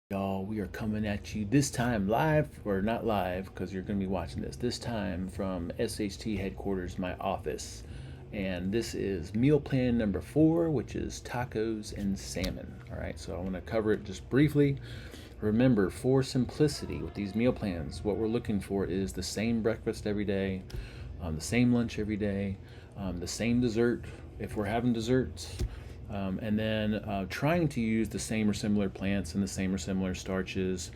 Y'all, we are coming at you this time live, or not live, because you're going to be watching this time from SHT headquarters, my office. And this is meal plan number 4, which is tacos and salmon. All right, so I want to cover it just briefly. Remember, for simplicity with these meal plans, what we're looking for is the same breakfast every day, the same lunch every day, the same dessert if we're having desserts, and then trying to use the same or similar plants and the same or similar starches.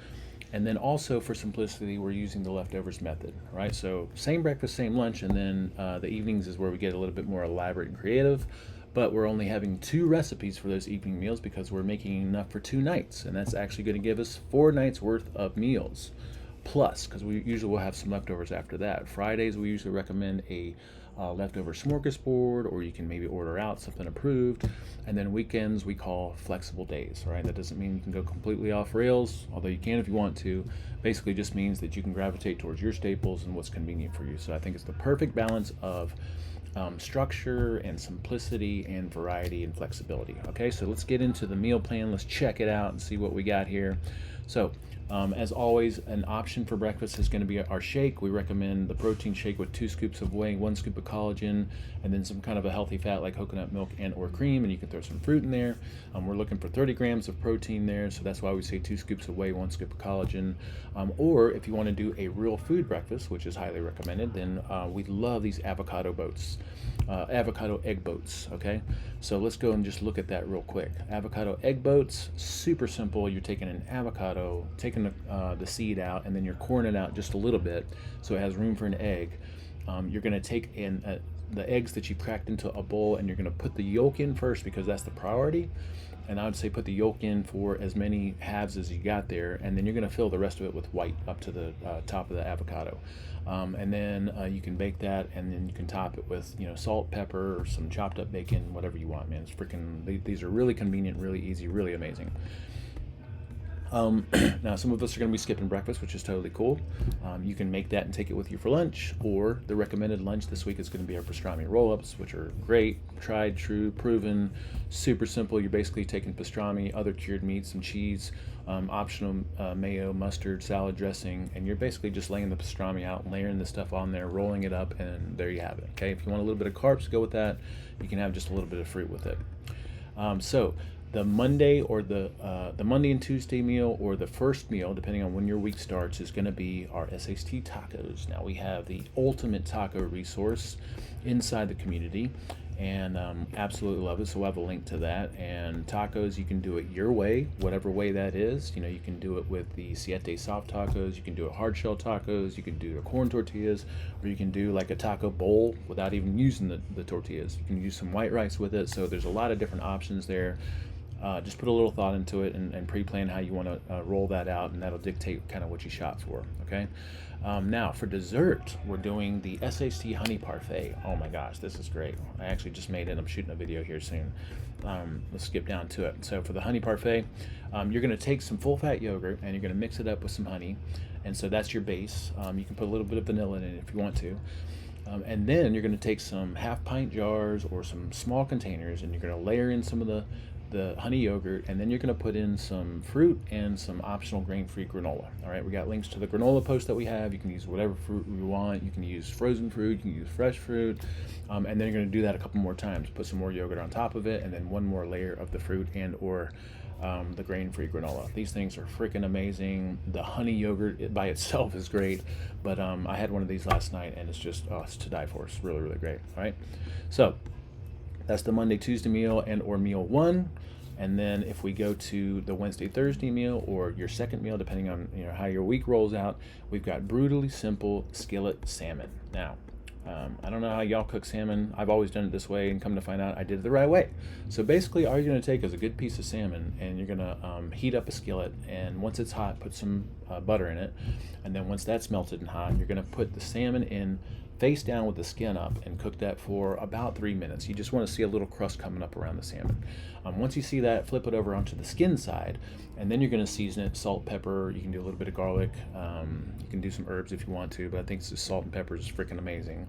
And then also for simplicity, we're using the leftovers method, right? So same breakfast, same lunch, and then the evenings is where we get a little bit more elaborate and creative. But we're only having 2 recipes for those evening meals because we're making enough for 2 nights, and that's actually going to give us 4 nights worth of meals. Plus, because we usually will have some leftovers after that. Fridays we usually recommend a leftover smorgasbord, or you can maybe order out something approved. And then weekends we call flexible days, right? That doesn't mean you can go completely off rails, although you can if you want to. Basically just means that you can gravitate towards your staples and what's convenient for you. So I think it's the perfect balance of structure and simplicity and variety and flexibility. Okay, so let's get into the meal plan. Let's check it out and see what we got here. So as always, an option for breakfast is going to be our shake. We recommend the protein shake with 2 scoops of whey, 1 scoop of collagen, and then some kind of a healthy fat like coconut milk and or cream, and you can throw some fruit in there. We're looking for 30 grams of protein there, so that's why we say 2 scoops of whey, 1 scoop of collagen. Or if you want to do a real food breakfast, which is highly recommended, then we love these avocado boats. Avocado egg boats. Okay, so let's go and just look at that real quick. Avocado egg boats, super simple. You're taking an avocado, taking the seed out, and then you're coring it out just a little bit so it has room for an egg. You're going to take in the eggs that you've cracked into a bowl, and you're going to put the yolk in first because that's the priority. And I would say put the yolk in for as many halves as you got there, and then you're going to fill the rest of it with white up to the top of the avocado. And then you can bake that, and then you can top it with salt, pepper, or some chopped up bacon, whatever you want, man. It's freaking, these are really convenient, really easy, really amazing. Now, some of us are going to be skipping breakfast, which is totally cool. You can make that and take it with you for lunch, or the recommended lunch this week is going to be our pastrami rollups, which are great, tried, true, proven, super simple. You're basically taking pastrami, other cured meats, some cheese, optional mayo, mustard, salad dressing, and you're basically just laying the pastrami out, layering the stuff on there, rolling it up, and there you have it. Okay, if you want a little bit of carbs, go with that. You can have just a little bit of fruit with it. So the Monday or the Monday and Tuesday meal, or the first meal, depending on when your week starts, is going to be our SHT tacos. Now we have the ultimate taco resource inside the community, and absolutely love it. So we'll have a link to that. And tacos, you can do it your way, whatever way that is. You can do it with the siete soft tacos. You can do it hard shell tacos. You can do the corn tortillas, or you can do like a taco bowl without even using the tortillas. You can use some white rice with it. So there's a lot of different options there. Just put a little thought into it, and pre-plan how you want to roll that out, and that'll dictate kind of what you shop for. Okay. Now for dessert, we're doing the SHT Honey Parfait. Oh my gosh, this is great. I actually just made it. I'm shooting a video here soon. Let's skip down to it. So for the Honey Parfait, you're going to take some full-fat yogurt and you're going to mix it up with some honey, and so that's your base. You can put a little bit of vanilla in it if you want to. And then you're going to take some half-pint jars or some small containers, and you're going to layer in some of the honey yogurt, and then you're going to put in some fruit and some optional grain-free granola. All right, we got links to the granola post that we have. You can use whatever fruit you want. You can use frozen fruit, you can use fresh fruit, and then you're going to do that a couple more times. Put some more yogurt on top of it, and then one more layer of the fruit and or the grain-free granola. These things are freaking amazing. The honey yogurt by itself is great, but I had one of these last night, and it's just it's to die for. It's really, really great. All right, so that's the Monday, Tuesday meal and or meal 1. And then if we go to the Wednesday, Thursday meal, or your second meal, depending on how your week rolls out, we've got brutally simple skillet salmon. Now, I don't know how y'all cook salmon. I've always done it this way, and come to find out I did it the right way. So basically all you're going to take is a good piece of salmon, and you're going to heat up a skillet, and once it's hot, put some butter in it. And then once that's melted and hot, you're going to put the salmon in face down with the skin up and cook that for about 3 minutes. You just want to see a little crust coming up around the salmon. Once you see that, flip it over onto the skin side, and then you're going to season it, salt, pepper. You can do a little bit of garlic. You can do some herbs if you want to, but I think it's just salt and pepper is freaking amazing.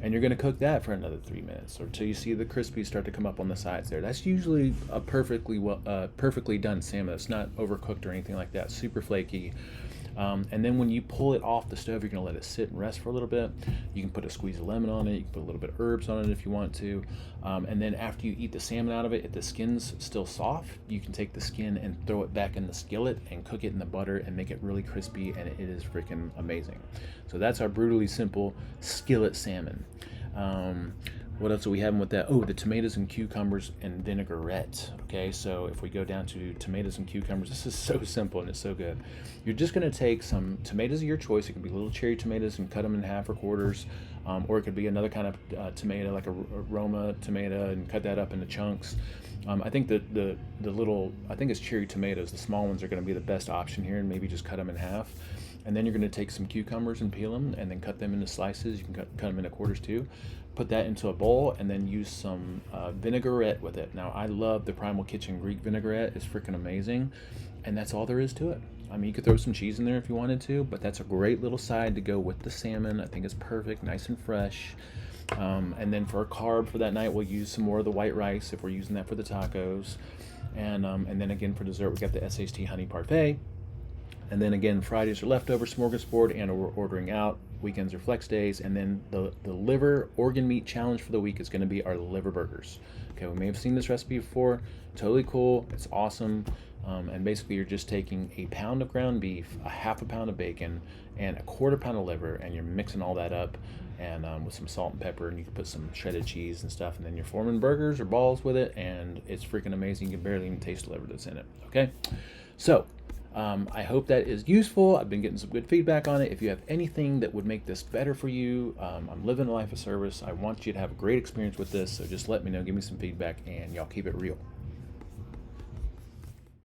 And you're going to cook that for another 3 minutes, or till you see the crispy start to come up on the sides there. That's usually a perfectly done salmon. It's not overcooked or anything like that. Super flaky. And then when you pull it off the stove, you're going to let it sit and rest for a little bit. You can put a squeeze of lemon on it. You can put a little bit of herbs on it if you want to. And then after you eat the salmon out of it, if the skin's still soft, you can take the skin and throw it back in the skillet and cook it in the butter and make it really crispy, and it is freaking amazing. So that's our brutally simple skillet salmon. What else are we having with that? Oh, the tomatoes and cucumbers and vinaigrette. Okay, so if we go down to tomatoes and cucumbers, this is so simple and it's so good. You're just going to take some tomatoes of your choice. It can be little cherry tomatoes and cut them in half or quarters, or it could be another kind of tomato, like a Roma tomato, and cut that up into chunks. I think the little, I think it's cherry tomatoes. The small ones are going to be the best option here, and maybe just cut them in half. And then you're going to take some cucumbers and peel them, and then cut them into slices. You can cut them into quarters too. Put that into a bowl, and then use some vinaigrette with it. Now, I love the Primal Kitchen Greek vinaigrette. It's freaking amazing, and that's all there is to it. I mean, you could throw some cheese in there if you wanted to, but that's a great little side to go with the salmon. I think it's perfect, nice and fresh. And then for a carb for that night, we'll use some more of the white rice if we're using that for the tacos. And then again for dessert, we got the SHT Honey Parfait. And then again, Fridays are leftover smorgasbord, and we're ordering out. Weekends are flex days. And then the liver organ meat challenge for the week is going to be our liver burgers. Okay, we may have seen this recipe before. Totally cool. It's awesome. And basically, you're just taking a pound of ground beef, a half a pound of bacon, and a quarter pound of liver, and you're mixing all that up, and with some salt and pepper, and you can put some shredded cheese and stuff, and then you're forming burgers or balls with it, and it's freaking amazing. You can barely even taste the liver that's in it. Okay, so I hope that is useful. I've been getting some good feedback on it. If you have anything that would make this better for you, I'm living a life of service. I want you to have a great experience with this, so just let me know. Give me some feedback, and y'all keep it real.